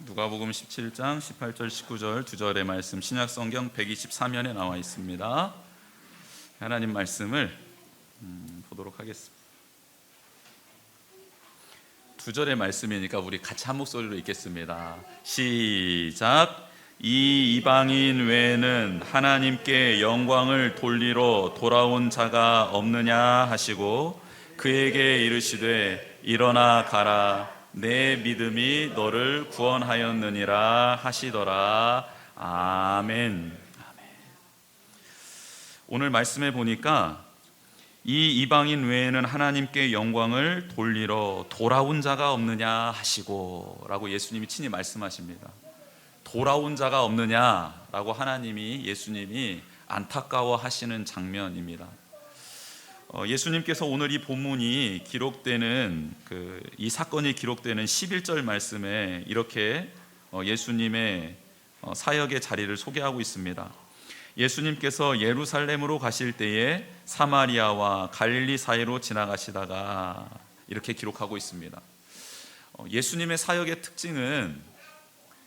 누가복음 17장 18절 19절 두 절의 말씀, 신약성경 124면에 나와 있습니다. 하나님 말씀을 보도록 하겠습니다. 두 절의 말씀이니까 우리 같이 한 목소리로 읽겠습니다. 시작. 이 이방인 외에는 하나님께 영광을 돌리러 돌아온 자가 없느냐 하시고 그에게 이르시되 일어나 가라, 내 믿음이 너를 구원하였느니라 하시더라. 아멘. 오늘 말씀에 보니까 이 이방인 외에는 하나님께 영광을 돌리러 돌아온 자가 없느냐 하시고 라고 예수님이 친히 말씀하십니다. 돌아온 자가 없느냐라고 예수님이 안타까워 하시는 장면입니다. 예수님께서 오늘 이 본문이 기록되는 이 사건이 기록되는 11절 말씀에 이렇게 예수님의 사역의 자리를 소개하고 있습니다. 예수님께서 예루살렘으로 가실 때에 사마리아와 갈릴리 사이로 지나가시다가 이렇게 기록하고 있습니다. 예수님의 사역의 특징은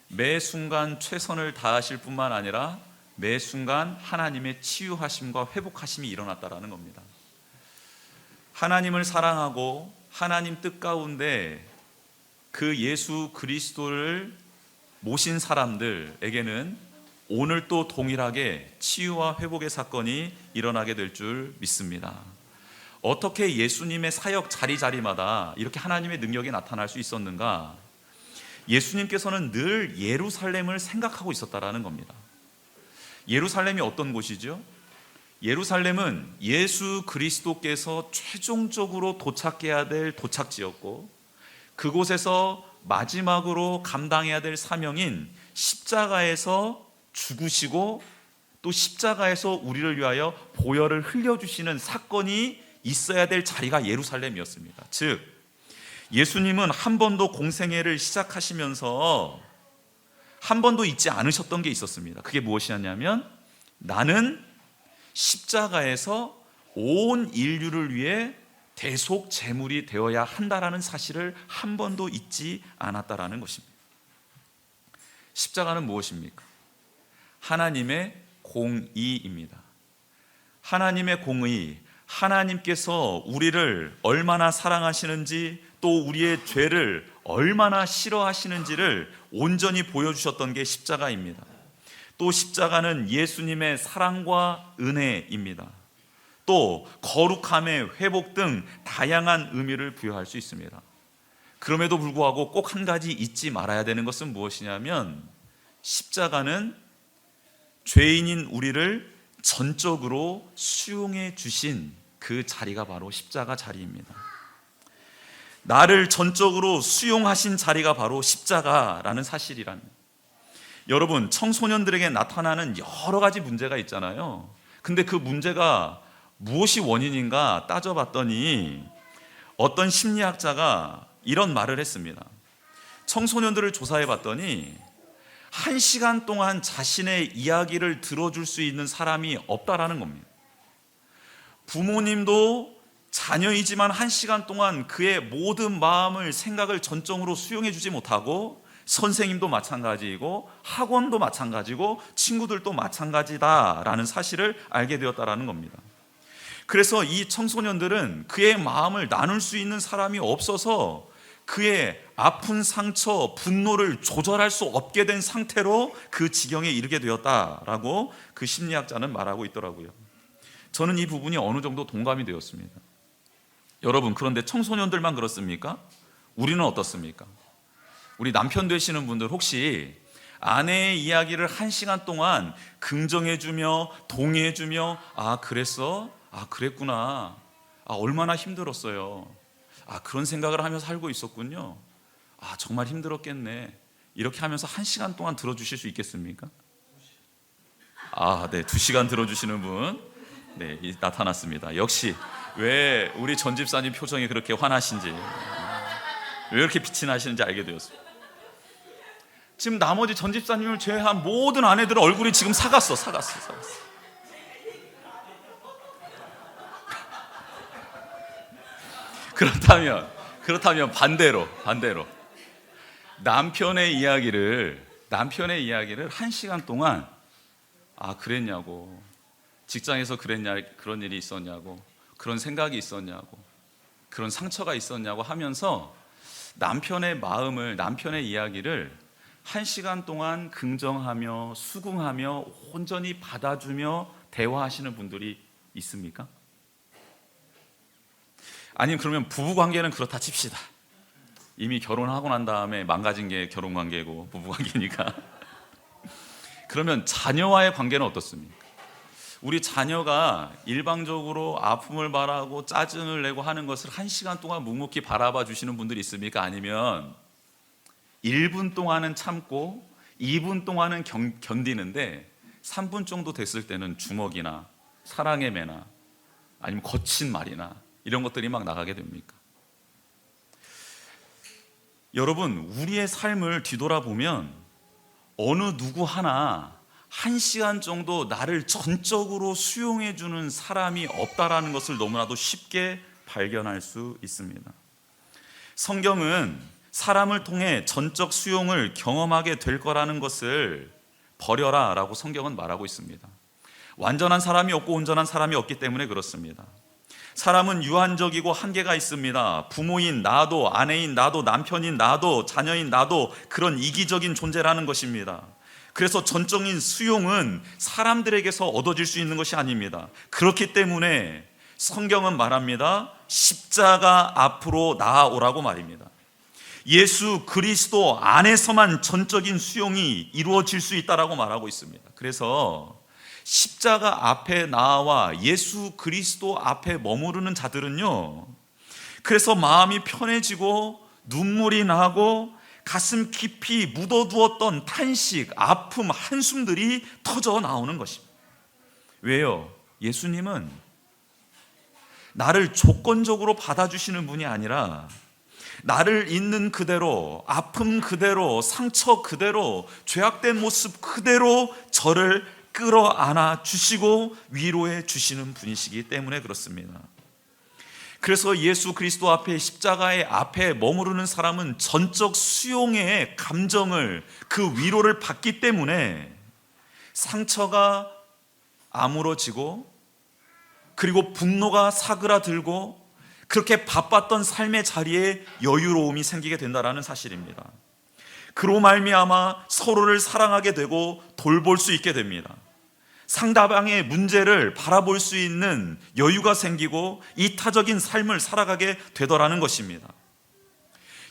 매 순간 최선을 다하실 뿐만 아니라 매 순간 하나님의 치유하심과 회복하심이 일어났다라는 겁니다. 하나님을 사랑하고 하나님 뜻 가운데 그 예수 그리스도를 모신 사람들에게는 오늘 또 동일하게 치유와 회복의 사건이 일어나게 될 줄 믿습니다. 어떻게 예수님의 사역 자리마다 이렇게 하나님의 능력이 나타날 수 있었는가? 예수님께서는 늘 예루살렘을 생각하고 있었다라는 겁니다. 예루살렘이 어떤 곳이죠? 예루살렘은 예수 그리스도께서 최종적으로 도착해야 될 도착지였고, 그곳에서 마지막으로 감당해야 될 사명인 십자가에서 죽으시고 또 십자가에서 우리를 위하여 보혈을 흘려주시는 사건이 있어야 될 자리가 예루살렘이었습니다. 즉 예수님은 한 번도 공생애를 시작하시면서 한 번도 잊지 않으셨던 게 있었습니다. 그게 무엇이었냐면, 나는 십자가에서 온 인류를 위해 대속 제물이 되어야 한다라는 사실을 한 번도 잊지 않았다라는 것입니다. 십자가는 무엇입니까? 하나님의 공의입니다. 하나님의 공의, 하나님께서 우리를 얼마나 사랑하시는지 또 우리의 죄를 얼마나 싫어하시는지를 온전히 보여주셨던 게 십자가입니다. 또 십자가는 예수님의 사랑과 은혜입니다. 또 거룩함의 회복 등 다양한 의미를 부여할 수 있습니다. 그럼에도 불구하고 꼭 한 가지 잊지 말아야 되는 것은 무엇이냐면, 십자가는 죄인인 우리를 전적으로 수용해 주신 그 자리가 바로 십자가 자리입니다. 나를 전적으로 수용하신 자리가 바로 십자가라는 사실이랍니다. 여러분, 청소년들에게 나타나는 여러 가지 문제가 있잖아요. 근데 그 문제가 무엇이 원인인가 따져봤더니 어떤 심리학자가 이런 말을 했습니다. 청소년들을 조사해봤더니 1시간 동안 자신의 이야기를 들어줄 수 있는 사람이 없다라는 겁니다. 부모님도 자녀이지만 1시간 동안 그의 모든 마음을, 생각을 전적으로 수용해 주지 못하고, 선생님도 마찬가지이고 학원도 마찬가지고 친구들도 마찬가지다라는 사실을 알게 되었다라는 겁니다. 그래서 이 청소년들은 그의 마음을 나눌 수 있는 사람이 없어서 그의 아픈 상처, 분노를 조절할 수 없게 된 상태로 그 지경에 이르게 되었다라고 그 심리학자는 말하고 있더라고요. 저는 이 부분이 어느 정도 동감이 되었습니다. 여러분, 그런데 청소년들만 그렇습니까? 우리는 어떻습니까? 우리 남편 되시는 분들 혹시 아내의 이야기를 1시간 동안 긍정해주며 동의해주며, 아 그랬어? 아 그랬구나. 아 얼마나 힘들었어요. 아 그런 생각을 하면서 살고 있었군요. 아 정말 힘들었겠네. 이렇게 하면서 1시간 동안 들어주실 수 있겠습니까? 아 네, 2시간 들어주시는 분 네, 나타났습니다. 역시 왜 우리 전 집사님 표정이 그렇게 환하신지, 왜 이렇게 빛이 나시는지 알게 되었습니다. 지금 나머지 전 집사님을 제외한 모든 아내들의 얼굴이 지금 사갔어. 그렇다면 반대로 남편의 이야기를 1시간 동안 그랬냐고, 직장에서 그런 일이 있었냐고, 그런 생각이 있었냐고, 그런 상처가 있었냐고 하면서 남편의 마음을, 남편의 이야기를 1시간 동안 긍정하며 수긍하며 온전히 받아주며 대화하시는 분들이 있습니까? 아니면 그러면 부부관계는 그렇다 칩시다. 이미 결혼하고 난 다음에 망가진 게 결혼관계고 부부관계니까. 그러면 자녀와의 관계는 어떻습니까? 우리 자녀가 일방적으로 아픔을 말하고 짜증을 내고 하는 것을 1시간 동안 묵묵히 바라봐 주시는 분들이 있습니까? 아니면 1분 동안은 참고 2분 동안은 견디는데 3분 정도 됐을 때는 주먹이나 사랑의 매나 아니면 거친 말이나 이런 것들이 막 나가게 됩니까? 여러분, 우리의 삶을 뒤돌아보면 어느 누구 하나 1시간 정도 나를 전적으로 수용해 주는 사람이 없다라는 것을 너무나도 쉽게 발견할 수 있습니다. 성경은 사람을 통해 전적 수용을 경험하게 될 거라는 것을 버려라 라고 성경은 말하고 있습니다. 완전한 사람이 없고 온전한 사람이 없기 때문에 그렇습니다. 사람은 유한적이고 한계가 있습니다. 부모인 나도, 아내인 나도, 남편인 나도, 자녀인 나도 그런 이기적인 존재라는 것입니다. 그래서 전적인 수용은 사람들에게서 얻어질 수 있는 것이 아닙니다. 그렇기 때문에 성경은 말합니다. 십자가 앞으로 나아오라고 말입니다. 예수 그리스도 안에서만 전적인 수용이 이루어질 수 있다라고 말하고 있습니다. 그래서 십자가 앞에 나와 예수 그리스도 앞에 머무르는 자들은요, 그래서 마음이 편해지고 눈물이 나고 가슴 깊이 묻어두었던 탄식, 아픔, 한숨들이 터져 나오는 것입니다. 왜요? 예수님은 나를 조건적으로 받아주시는 분이 아니라 나를 있는 그대로, 아픔 그대로, 상처 그대로, 죄악된 모습 그대로 저를 끌어안아 주시고 위로해 주시는 분이시기 때문에 그렇습니다. 그래서 예수 그리스도 앞에, 십자가의 앞에 머무르는 사람은 전적 수용의 감정을, 그 위로를 받기 때문에 상처가 아물어지고, 그리고 분노가 사그라들고, 그렇게 바빴던 삶의 자리에 여유로움이 생기게 된다는 사실입니다. 그로 말미암아 서로를 사랑하게 되고 돌볼 수 있게 됩니다. 상대방의 문제를 바라볼 수 있는 여유가 생기고 이타적인 삶을 살아가게 되더라는 것입니다.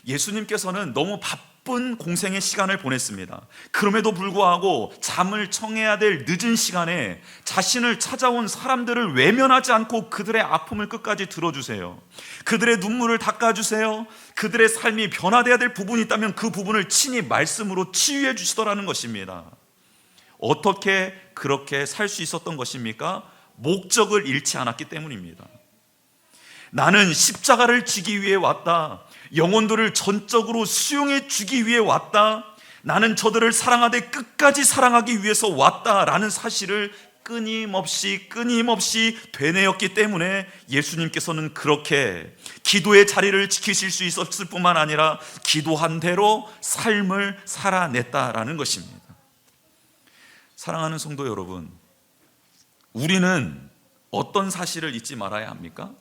예수님께서는 너무 바쁜 공생의 시간을 보냈습니다. 그럼에도 불구하고 잠을 청해야 될 늦은 시간에 자신을 찾아온 사람들을 외면하지 않고 그들의 아픔을 끝까지 들어주세요. 그들의 눈물을 닦아주세요. 그들의 삶이 변화되어야 될 부분이 있다면 그 부분을 친히 말씀으로 치유해 주시더라는 것입니다. 어떻게 그렇게 살 수 있었던 것입니까? 목적을 잃지 않았기 때문입니다. 나는 십자가를 지기 위해 왔다. 영혼들을 전적으로 수용해 주기 위해 왔다. 나는 저들을 사랑하되 끝까지 사랑하기 위해서 왔다라는 사실을 끊임없이 되뇌었기 때문에 예수님께서는 그렇게 기도의 자리를 지키실 수 있었을 뿐만 아니라 기도한 대로 삶을 살아냈다라는 것입니다. 사랑하는 성도 여러분, 우리는 어떤 사실을 잊지 말아야 합니까?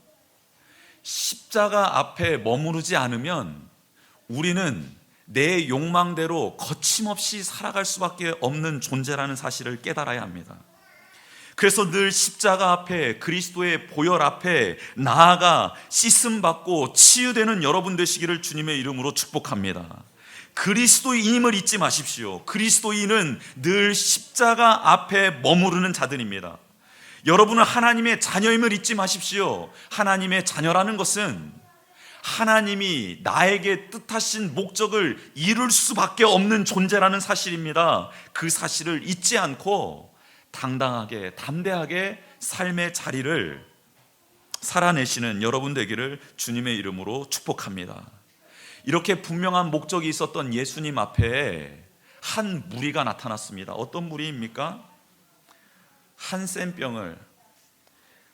십자가 앞에 머무르지 않으면 우리는 내 욕망대로 거침없이 살아갈 수밖에 없는 존재라는 사실을 깨달아야 합니다. 그래서 늘 십자가 앞에, 그리스도의 보혈 앞에 나아가 씻음받고 치유되는 여러분 되시기를 주님의 이름으로 축복합니다. 그리스도인임을 잊지 마십시오. 그리스도인은 늘 십자가 앞에 머무르는 자들입니다. 여러분은 하나님의 자녀임을 잊지 마십시오. 하나님의 자녀라는 것은 하나님이 나에게 뜻하신 목적을 이룰 수밖에 없는 존재라는 사실입니다. 그 사실을 잊지 않고 당당하게, 담대하게 삶의 자리를 살아내시는 여러분 되기를 주님의 이름으로 축복합니다. 이렇게 분명한 목적이 있었던 예수님 앞에 한 무리가 나타났습니다. 어떤 무리입니까?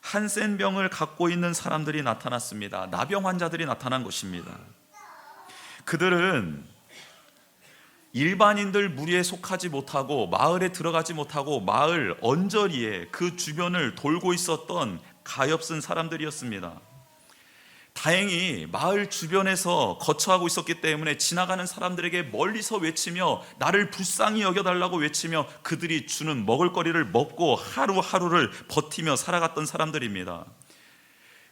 한센병을 갖고 있는 사람들이 나타났습니다. 나병 환자들이 나타난 것입니다. 그들은 일반인들 무리에 속하지 못하고 마을에 들어가지 못하고 마을 언저리에 그 주변을 돌고 있었던 가엾은 사람들이었습니다. 다행히 마을 주변에서 거처하고 있었기 때문에 지나가는 사람들에게 멀리서 외치며 나를 불쌍히 여겨달라고 외치며 그들이 주는 먹을거리를 먹고 하루하루를 버티며 살아갔던 사람들입니다.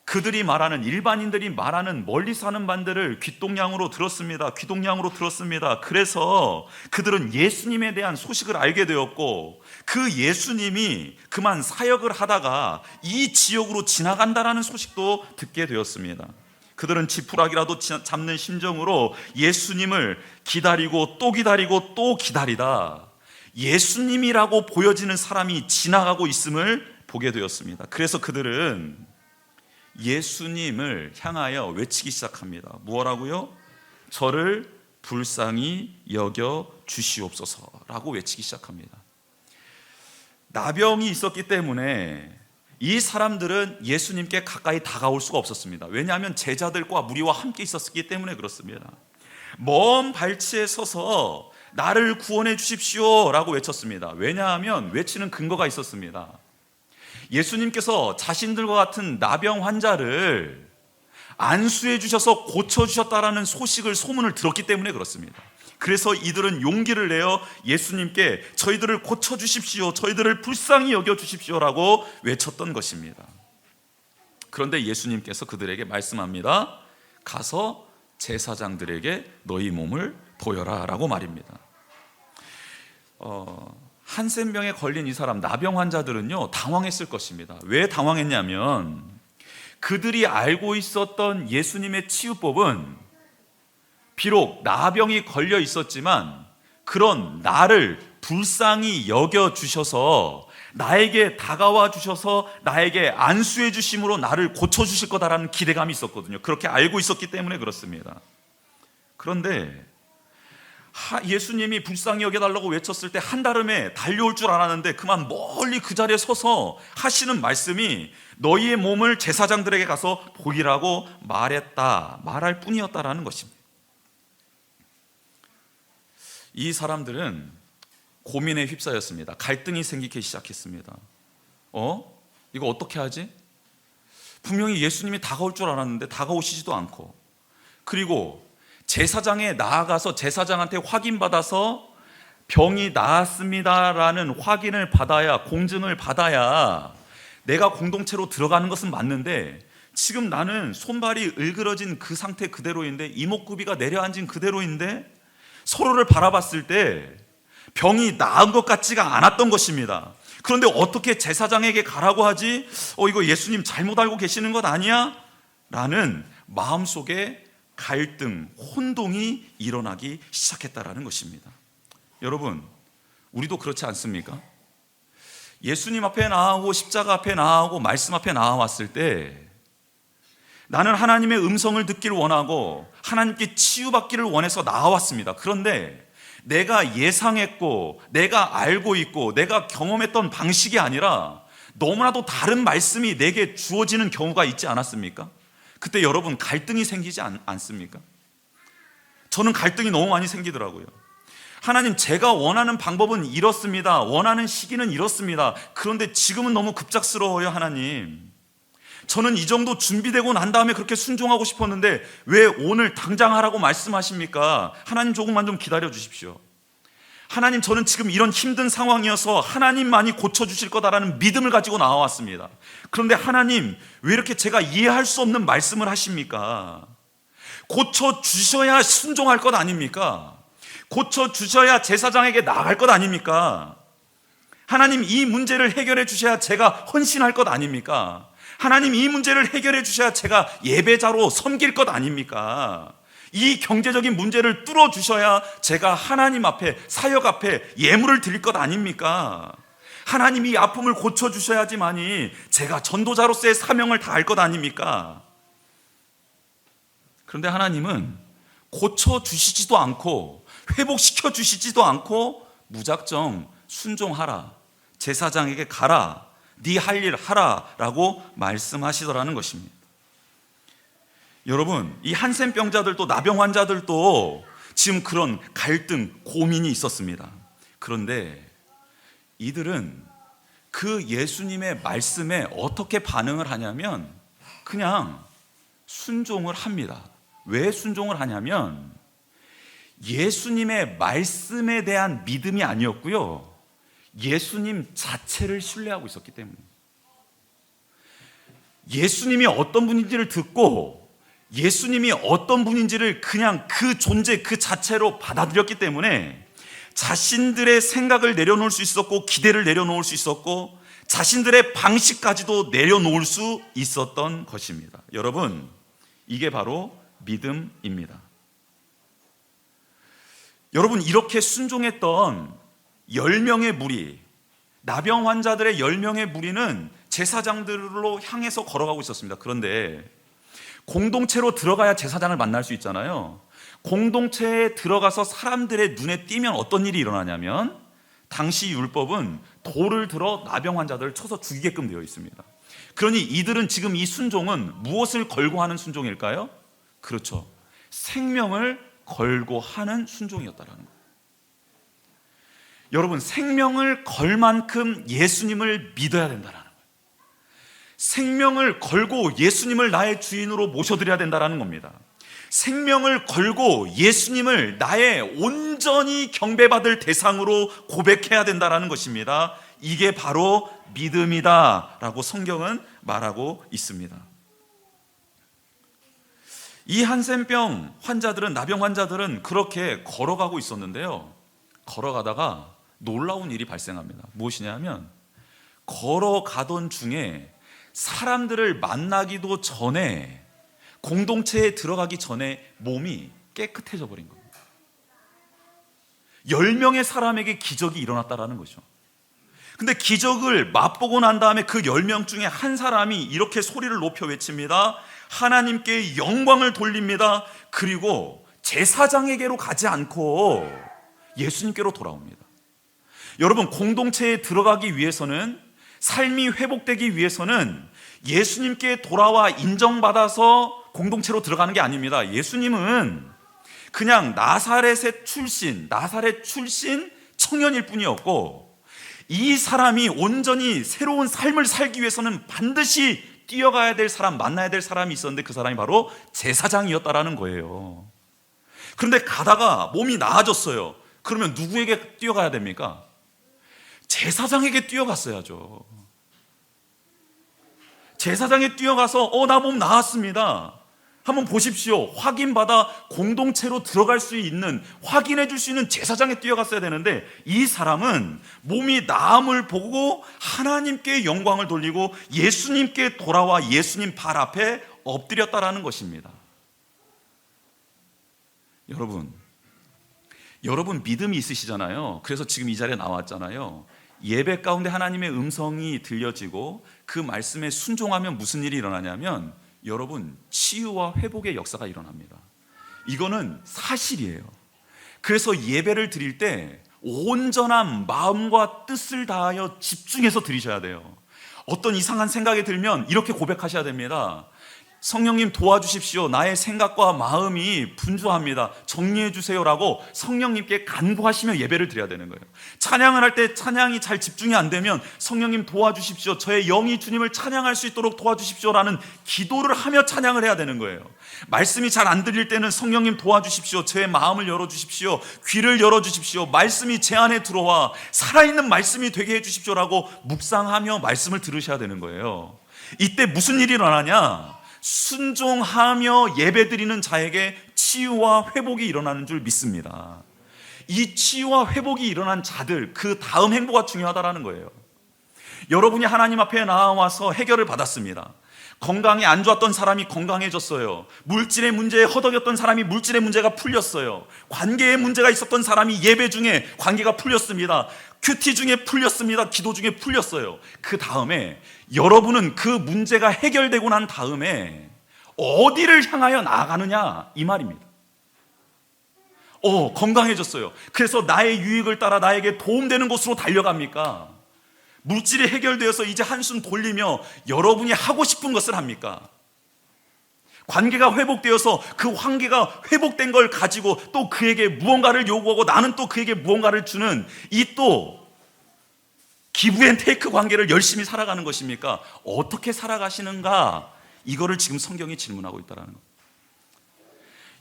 그들이 말하는, 일반인들이 말하는 멀리 사는 반들을 귓동냥으로 들었습니다. 귀동냥으로 들었습니다. 그래서 그들은 예수님에 대한 소식을 알게 되었고, 그 예수님이 그만 사역을 하다가 이 지역으로 지나간다라는 소식도 듣게 되었습니다. 그들은 지푸라기라도 잡는 심정으로 예수님을 기다리고 또 기다리고 또 기다리다 예수님이라고 보여지는 사람이 지나가고 있음을 보게 되었습니다. 그래서 그들은 예수님을 향하여 외치기 시작합니다. 무엇라고요? 저를 불쌍히 여겨 주시옵소서라고 외치기 시작합니다. 나병이 있었기 때문에 이 사람들은 예수님께 가까이 다가올 수가 없었습니다. 왜냐하면 제자들과 무리와 함께 있었기 때문에 그렇습니다. 먼 발치에 서서 나를 구원해 주십시오 라고 외쳤습니다. 왜냐하면 외치는 근거가 있었습니다. 예수님께서 자신들과 같은 나병 환자를 안수해 주셔서 고쳐주셨다라는 소문을 들었기 때문에 그렇습니다. 그래서 이들은 용기를 내어 예수님께 저희들을 고쳐주십시오, 저희들을 불쌍히 여겨주십시오 라고 외쳤던 것입니다. 그런데 예수님께서 그들에게 말씀합니다. 가서 제사장들에게 너희 몸을 보여라 라고 말입니다. 한센병에 걸린 이 사람, 나병 환자들은요 당황했을 것입니다. 왜 당황했냐면 그들이 알고 있었던 예수님의 치유법은 비록 나병이 걸려 있었지만 그런 나를 불쌍히 여겨 주셔서 나에게 다가와 주셔서 나에게 안수해 주심으로 나를 고쳐 주실 거다라는 기대감이 있었거든요. 그렇게 알고 있었기 때문에 그렇습니다. 그런데 예수님이 불쌍히 여겨달라고 외쳤을 때 한달음에 달려올 줄 알았는데 그만 멀리 그 자리에 서서 하시는 말씀이 너희의 몸을 제사장들에게 가서 보이라고 말할 뿐이었다라는 것입니다. 이 사람들은 고민에 휩싸였습니다. 갈등이 생기기 시작했습니다. 이거 어떻게 하지? 분명히 예수님이 다가올 줄 알았는데 다가오시지도 않고, 그리고 제사장에 나아가서 제사장한테 확인받아서 병이 나았습니다라는 확인을 받아야, 공증을 받아야 내가 공동체로 들어가는 것은 맞는데 지금 나는 손발이 을그러진 그 상태 그대로인데, 이목구비가 내려앉은 그대로인데 서로를 바라봤을 때 병이 나은 것 같지가 않았던 것입니다. 그런데 어떻게 제사장에게 가라고 하지? 이거 예수님 잘못 알고 계시는 것 아니야? 라는 마음속에 갈등, 혼동이 일어나기 시작했다라는 것입니다. 여러분, 우리도 그렇지 않습니까? 예수님 앞에 나아오고 십자가 앞에 나아오고 말씀 앞에 나아왔을 때 나는 하나님의 음성을 듣기를 원하고 하나님께 치유받기를 원해서 나아왔습니다. 그런데 내가 예상했고 내가 알고 있고 내가 경험했던 방식이 아니라 너무나도 다른 말씀이 내게 주어지는 경우가 있지 않았습니까? 그때 여러분 갈등이 생기지 않습니까? 저는 갈등이 너무 많이 생기더라고요. 하나님, 제가 원하는 방법은 이렇습니다. 원하는 시기는 이렇습니다. 그런데 지금은 너무 급작스러워요. 하나님, 저는 이 정도 준비되고 난 다음에 그렇게 순종하고 싶었는데 왜 오늘 당장 하라고 말씀하십니까? 하나님, 조금만 좀 기다려 주십시오. 하나님, 저는 지금 이런 힘든 상황이어서 하나님만이 고쳐주실 거다라는 믿음을 가지고 나와왔습니다. 그런데 하나님, 왜 이렇게 제가 이해할 수 없는 말씀을 하십니까? 고쳐주셔야 순종할 것 아닙니까? 고쳐주셔야 제사장에게 나아갈 것 아닙니까? 하나님, 이 문제를 해결해 주셔야 제가 헌신할 것 아닙니까? 하나님, 이 문제를 해결해 주셔야 제가 예배자로 섬길 것 아닙니까? 이 경제적인 문제를 뚫어주셔야 제가 하나님 앞에, 사역 앞에 예물을 드릴 것 아닙니까? 하나님이 이 아픔을 고쳐주셔야지만이 제가 전도자로서의 사명을 다할 것 아닙니까? 그런데 하나님은 고쳐주시지도 않고 회복시켜 주시지도 않고 무작정 순종하라, 제사장에게 가라, 네 할 일 하라 라고 말씀하시더라는 것입니다. 여러분, 이 한센병자들도 나병 환자들도 지금 그런 갈등, 고민이 있었습니다. 그런데 이들은 그 예수님의 말씀에 어떻게 반응을 하냐면 그냥 순종을 합니다. 왜 순종을 하냐면 예수님의 말씀에 대한 믿음이 아니었고요, 예수님 자체를 신뢰하고 있었기 때문에, 예수님이 어떤 분인지를 듣고 예수님이 어떤 분인지를 그냥 그 존재 그 자체로 받아들였기 때문에 자신들의 생각을 내려놓을 수 있었고, 기대를 내려놓을 수 있었고, 자신들의 방식까지도 내려놓을 수 있었던 것입니다. 여러분, 이게 바로 믿음입니다. 여러분, 이렇게 순종했던 10명의 무리, 나병 환자들의 10명의 무리는 제사장들로 향해서 걸어가고 있었습니다. 그런데 공동체로 들어가야 제사장을 만날 수 있잖아요. 공동체에 들어가서 사람들의 눈에 띄면 어떤 일이 일어나냐면 당시 율법은 돌을 들어 나병 환자들을 쳐서 죽이게끔 되어 있습니다. 그러니 이들은 지금 이 순종은 무엇을 걸고 하는 순종일까요? 그렇죠, 생명을 걸고 하는 순종이었다라는 거예요. 여러분, 생명을 걸 만큼 예수님을 믿어야 된다는 거예요. 생명을 걸고 예수님을 나의 주인으로 모셔드려야 된다는 겁니다. 생명을 걸고 예수님을 나의 온전히 경배받을 대상으로 고백해야 된다는 것입니다. 이게 바로 믿음이다 라고 성경은 말하고 있습니다. 이 한센병 환자들은, 나병 환자들은 그렇게 걸어가고 있었는데요, 걸어가다가 놀라운 일이 발생합니다. 무엇이냐면 걸어가던 중에 사람들을 만나기도 전에, 공동체에 들어가기 전에 몸이 깨끗해져 버린 겁니다. 10명의 사람에게 기적이 일어났다라는 거죠. 근데 기적을 맛보고 난 다음에 그 10명 중에 한 사람이 이렇게 소리를 높여 외칩니다. 하나님께 영광을 돌립니다. 그리고 제사장에게로 가지 않고 예수님께로 돌아옵니다. 여러분, 공동체에 들어가기 위해서는, 삶이 회복되기 위해서는 예수님께 돌아와 인정받아서 공동체로 들어가는 게 아닙니다. 예수님은 그냥 나사렛 출신 청년일 뿐이었고, 이 사람이 온전히 새로운 삶을 살기 위해서는 반드시 뛰어가야 될 사람, 만나야 될 사람이 있었는데 그 사람이 바로 제사장이었다라는 거예요. 그런데 가다가 몸이 나아졌어요. 그러면 누구에게 뛰어가야 됩니까? 제사장에게 뛰어갔어야죠. 제사장에 뛰어가서 나 몸 나았습니다, 한번 보십시오, 확인받아 공동체로 들어갈 수 있는, 확인해 줄 수 있는 제사장에 뛰어갔어야 되는데, 이 사람은 몸이 나음을 보고 하나님께 영광을 돌리고 예수님께 돌아와 예수님 발 앞에 엎드렸다라는 것입니다. 여러분 믿음이 있으시잖아요. 그래서 지금 이 자리에 나왔잖아요. 예배 가운데 하나님의 음성이 들려지고 그 말씀에 순종하면 무슨 일이 일어나냐면 여러분, 치유와 회복의 역사가 일어납니다. 이거는 사실이에요. 그래서 예배를 드릴 때 온전한 마음과 뜻을 다하여 집중해서 드리셔야 돼요. 어떤 이상한 생각이 들면 이렇게 고백하셔야 됩니다. 성령님 도와주십시오, 나의 생각과 마음이 분주합니다, 정리해 주세요라고 성령님께 간구하시며 예배를 드려야 되는 거예요. 찬양을 할 때 찬양이 잘 집중이 안 되면 성령님 도와주십시오, 저의 영이 주님을 찬양할 수 있도록 도와주십시오라는 기도를 하며 찬양을 해야 되는 거예요. 말씀이 잘 안 들릴 때는 성령님 도와주십시오, 제 마음을 열어주십시오, 귀를 열어주십시오, 말씀이 제 안에 들어와 살아있는 말씀이 되게 해주십시오라고 묵상하며 말씀을 들으셔야 되는 거예요. 이때 무슨 일이 일어나냐? 순종하며 예배드리는 자에게 치유와 회복이 일어나는 줄 믿습니다. 이 치유와 회복이 일어난 자들, 그 다음 행보가 중요하다는 거예요. 여러분이 하나님 앞에 나와서 해결을 받았습니다. 건강이 안 좋았던 사람이 건강해졌어요. 물질의 문제에 허덕였던 사람이 물질의 문제가 풀렸어요. 관계에 문제가 있었던 사람이 예배 중에 관계가 풀렸습니다. 큐티 중에 풀렸습니다. 기도 중에 풀렸어요. 그 다음에 여러분은 그 문제가 해결되고 난 다음에 어디를 향하여 나아가느냐, 이 말입니다. 건강해졌어요. 그래서 나의 유익을 따라 나에게 도움되는 곳으로 달려갑니까? 물질이 해결되어서 이제 한숨 돌리며 여러분이 하고 싶은 것을 합니까? 관계가 회복되어서 그 관계가 회복된 걸 가지고 또 그에게 무언가를 요구하고 나는 또 그에게 무언가를 주는 이 또 기브 앤 테이크 관계를 열심히 살아가는 것입니까? 어떻게 살아가시는가? 이거를 지금 성경이 질문하고 있다는 겁니다.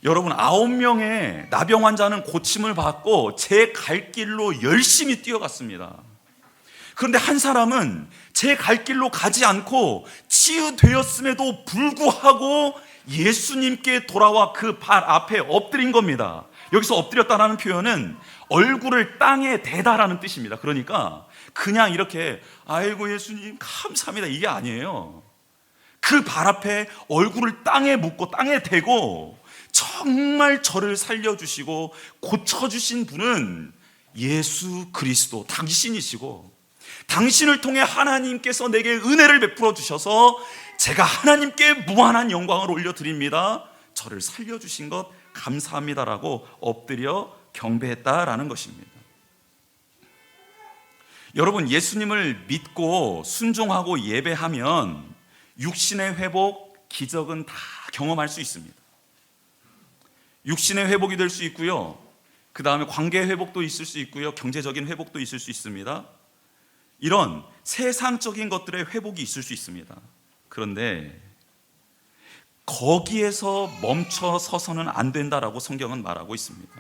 여러분, 9명의 나병 환자는 고침을 받고 제 갈 길로 열심히 뛰어갔습니다. 그런데 한 사람은 제 갈 길로 가지 않고 치유되었음에도 불구하고 예수님께 돌아와 그 발 앞에 엎드린 겁니다. 여기서 엎드렸다는 표현은 얼굴을 땅에 대다라는 뜻입니다. 그러니까 그냥 이렇게 아이고 예수님 감사합니다 이게 아니에요. 그 발 앞에 얼굴을 땅에 묻고 땅에 대고 정말 저를 살려주시고 고쳐주신 분은 예수 그리스도 당신이시고, 당신을 통해 하나님께서 내게 은혜를 베풀어 주셔서 제가 하나님께 무한한 영광을 올려드립니다. 저를 살려주신 것 감사합니다라고 엎드려 경배했다라는 것입니다. 여러분, 예수님을 믿고 순종하고 예배하면 육신의 회복, 기적은 다 경험할 수 있습니다. 육신의 회복이 될 수 있고요, 그 다음에 관계 회복도 있을 수 있고요, 경제적인 회복도 있을 수 있습니다. 이런 세상적인 것들의 회복이 있을 수 있습니다. 그런데 거기에서 멈춰 서서는 안 된다라고 성경은 말하고 있습니다.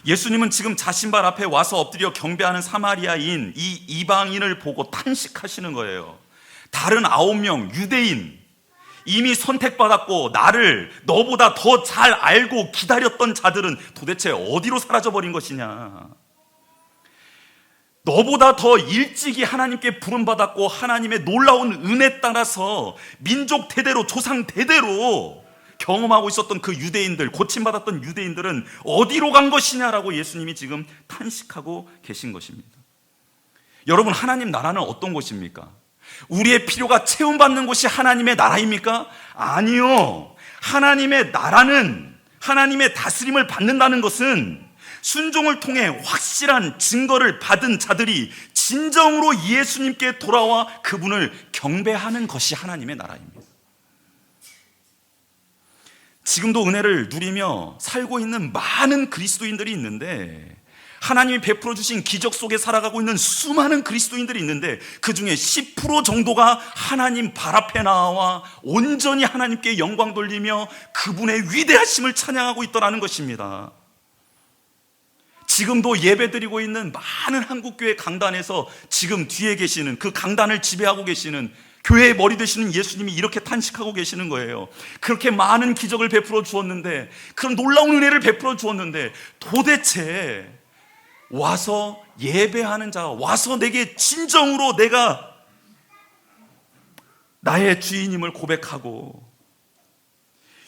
예수님은 지금 자신 발 앞에 와서 엎드려 경배하는 사마리아인 이 이방인을 보고 탄식하시는 거예요. 다른 9명 유대인, 이미 선택받았고 나를 너보다 더 잘 알고 기다렸던 자들은 도대체 어디로 사라져버린 것이냐. 너보다 더 일찍이 하나님께 부름받았고 하나님의 놀라운 은혜 따라서 민족 대대로 조상 대대로 경험하고 있었던 그 유대인들, 고침받았던 유대인들은 어디로 간 것이냐라고 예수님이 지금 탄식하고 계신 것입니다. 여러분, 하나님 나라는 어떤 곳입니까? 우리의 필요가 채움받는 곳이 하나님의 나라입니까? 아니요. 하나님의 나라는, 하나님의 다스림을 받는다는 것은 순종을 통해 확실한 증거를 받은 자들이 진정으로 예수님께 돌아와 그분을 경배하는 것이 하나님의 나라입니다. 지금도 은혜를 누리며 살고 있는 많은 그리스도인들이 있는데, 하나님이 베풀어 주신 기적 속에 살아가고 있는 수많은 그리스도인들이 있는데 그 중에 10% 정도가 하나님 발 앞에 나와 온전히 하나님께 영광 돌리며 그분의 위대하심을 찬양하고 있더라는 것입니다. 지금도 예배드리고 있는 많은 한국교회 강단에서 지금 뒤에 계시는, 그 강단을 지배하고 계시는 교회의 머리 되시는 예수님이 이렇게 탄식하고 계시는 거예요. 그렇게 많은 기적을 베풀어 주었는데, 그런 놀라운 은혜를 베풀어 주었는데 도대체 와서 예배하는 자, 와서 내게 진정으로 내가 나의 주인임을 고백하고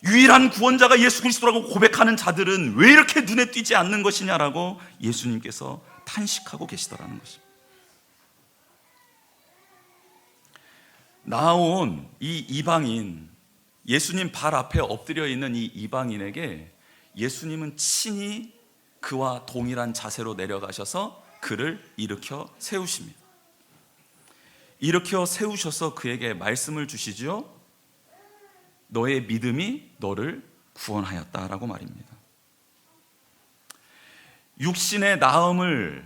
유일한 구원자가 예수 그리스도라고 고백하는 자들은 왜 이렇게 눈에 띄지 않는 것이냐라고 예수님께서 탄식하고 계시더라는 것입니다. 나온 이 이방인, 예수님 발 앞에 엎드려 있는 이 이방인에게 예수님은 친히 그와 동일한 자세로 내려가셔서 그를 일으켜 세우십니다. 일으켜 세우셔서 그에게 말씀을 주시죠. 너의 믿음이 너를 구원하였다라고 말입니다. 육신의 나음을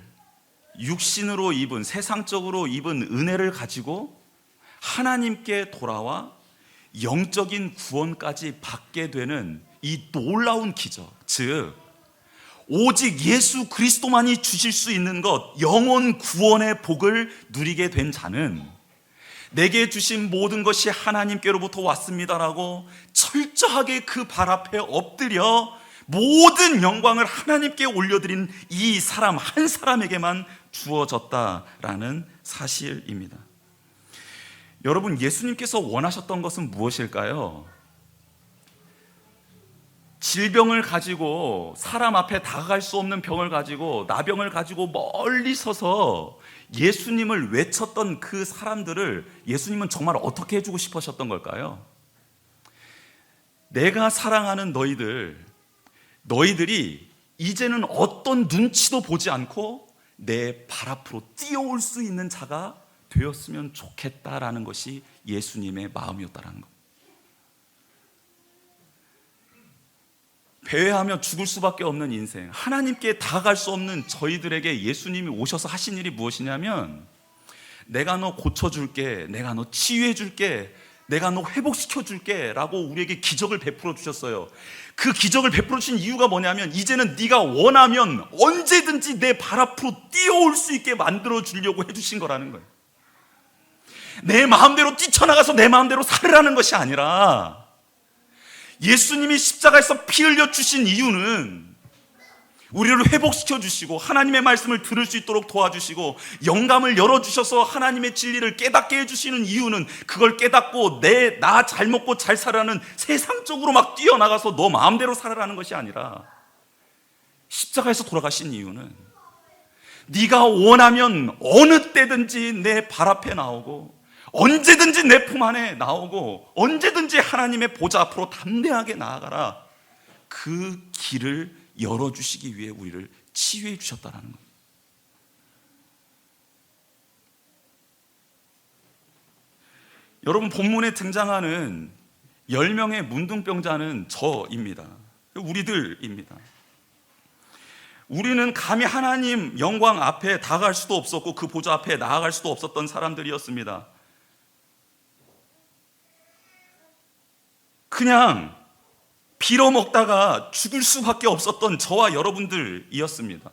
육신으로 입은, 세상적으로 입은 은혜를 가지고 하나님께 돌아와 영적인 구원까지 받게 되는 이 놀라운 기적, 즉 오직 예수 그리스도만이 주실 수 있는 것, 영혼 구원의 복을 누리게 된 자는 내게 주신 모든 것이 하나님께로부터 왔습니다라고 철저하게 그 발 앞에 엎드려 모든 영광을 하나님께 올려드린 이 사람 한 사람에게만 주어졌다라는 사실입니다. 여러분, 예수님께서 원하셨던 것은 무엇일까요? 질병을 가지고, 사람 앞에 다가갈 수 없는 병을 가지고, 나병을 가지고 멀리 서서 예수님을 외쳤던 그 사람들을 예수님은 정말 어떻게 해주고 싶으셨던 걸까요? 내가 사랑하는 너희들이 이제는 어떤 눈치도 보지 않고 내 발 앞으로 뛰어올 수 있는 자가 되었으면 좋겠다라는 것이 예수님의 마음이었다라는 것. 배회하며 죽을 수밖에 없는 인생, 하나님께 다가갈 수 없는 저희들에게 예수님이 오셔서 하신 일이 무엇이냐면, 내가 너 고쳐줄게, 내가 너 치유해줄게, 내가 너 회복시켜줄게 라고 우리에게 기적을 베풀어 주셨어요. 그 기적을 베풀어 주신 이유가 뭐냐면, 이제는 네가 원하면 언제든지 내 발 앞으로 뛰어올 수 있게 만들어 주려고 해주신 거라는 거예요. 내 마음대로 뛰쳐나가서 내 마음대로 살으라는 것이 아니라, 예수님이 십자가에서 피 흘려 주신 이유는 우리를 회복시켜 주시고 하나님의 말씀을 들을 수 있도록 도와주시고 영감을 열어주셔서 하나님의 진리를 깨닫게 해주시는 이유는, 그걸 깨닫고 나 잘 먹고 잘 살아라는 세상적으로 막 뛰어나가서 너 마음대로 살아라는 것이 아니라, 십자가에서 돌아가신 이유는 네가 원하면 어느 때든지 내 발 앞에 나오고 언제든지 내 품 안에 나오고 언제든지 하나님의 보좌 앞으로 담대하게 나아가라, 그 길을 열어주시기 위해 우리를 치유해 주셨다는 거예요. 여러분, 본문에 등장하는 10명의 문둥병자는 저입니다. 우리들입니다. 우리는 감히 하나님 영광 앞에 다가갈 수도 없었고 그 보좌 앞에 나아갈 수도 없었던 사람들이었습니다. 그냥 빌어먹다가 죽을 수밖에 없었던 저와 여러분들이었습니다.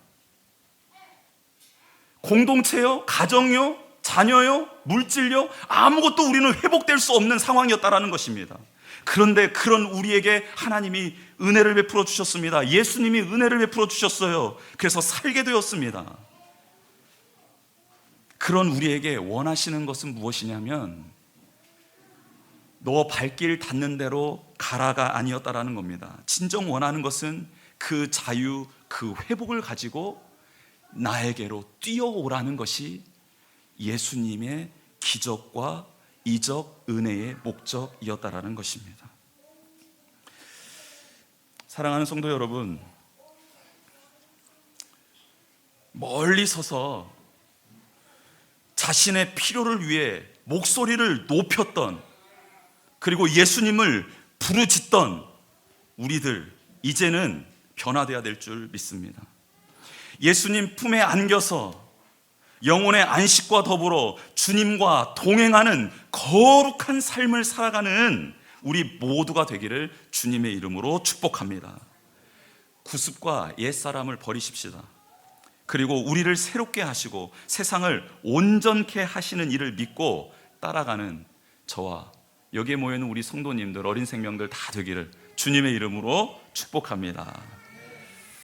공동체요, 가정요, 자녀요, 물질요, 아무것도 우리는 회복될 수 없는 상황이었다라는 것입니다. 그런데 그런 우리에게 하나님이 은혜를 베풀어 주셨습니다. 예수님이 은혜를 베풀어 주셨어요. 그래서 살게 되었습니다. 그런 우리에게 원하시는 것은 무엇이냐면, 너 발길 닿는 대로 가라가 아니었다라는 겁니다. 진정 원하는 것은 그 자유, 그 회복을 가지고 나에게로 뛰어오라는 것이 예수님의 기적과 이적 은혜의 목적이었다라는 것입니다. 사랑하는 성도 여러분, 멀리 서서 자신의 필요를 위해 목소리를 높였던, 그리고 예수님을 부르짖던 우리들, 이제는 변화되어야 될 줄 믿습니다. 예수님 품에 안겨서 영혼의 안식과 더불어 주님과 동행하는 거룩한 삶을 살아가는 우리 모두가 되기를 주님의 이름으로 축복합니다. 구습과 옛사람을 버리십시다. 그리고 우리를 새롭게 하시고 세상을 온전케 하시는 이를 믿고 따라가는 저와 여기에 모여있는 우리 성도님들, 어린 생명들 다 되기를 주님의 이름으로 축복합니다.